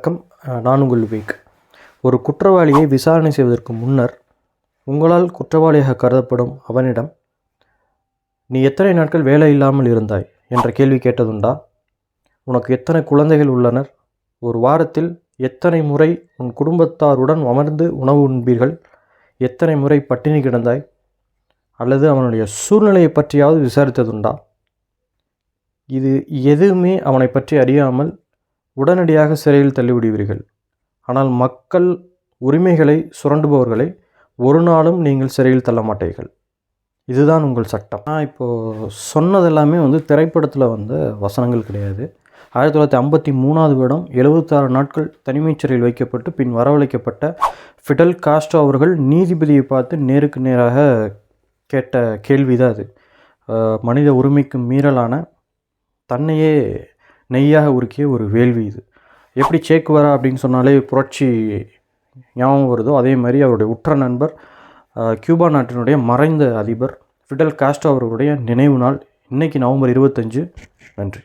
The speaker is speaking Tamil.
வணக்கம். நான் உங்கள் விவேக். ஒரு குற்றவாளியை விசாரணை செய்வதற்கு முன்னர் உங்களால் குற்றவாளியாக கருதப்படும் அவனிடம் நீ எத்தனை நாட்கள் வேலை இல்லாமல் இருந்தாய் என்ற கேள்வி கேட்டதுண்டா? உனக்கு எத்தனை குழந்தைகள் உள்ளனர்? ஒரு வாரத்தில் எத்தனை முறை உன் குடும்பத்தாருடன் அமர்ந்து உணவு உண்பீர்கள்? எத்தனை முறை பட்டினி கிடந்தாய்? அல்லது அவனுடைய சூழ்நிலையை பற்றியாவது விசாரித்ததுண்டா? இது எதுவுமே அவனை பற்றி அறியாமல் உடனடியாக சிறையில் தள்ளிவிடுவீர்கள். ஆனால் மக்கள் உரிமைகளை சுரண்டுபவர்களை ஒரு நாளும் நீங்கள் சிறையில் தள்ள மாட்டீர்கள். இதுதான் உங்கள் சட்டம். நான் இப்போது சொன்னதெல்லாமே திரைப்படத்தில் வந்த வசனங்கள் கிடையாது. 1953 வருடம் 76 நாட்கள் தனிமைச் சிறையில் வைக்கப்பட்டு பின் வரவழைக்கப்பட்ட ஃபிடல் காஸ்ட்ரோ அவர்கள் நீதிபதியை பார்த்து நேருக்கு நேராக கேட்ட கேள்வி தான் அது. மனித உரிமைக்கு மீறலான தன்னையே நெய்யாக உருக்கிய ஒரு வேள்வி இது. எப்படி சேக்குவரா அப்படின்னு சொன்னாலே புரட்சி ஞாபகம் வருதோ, அதே மாதிரி அவருடைய உற்ற நண்பர் கியூபா நாட்டினுடைய மறைந்த அதிபர் ஃபிடல் காஸ்ட்ரோ அவர்களுடைய நினைவு நாள் இன்றைக்கி நவம்பர் 25. நன்றி.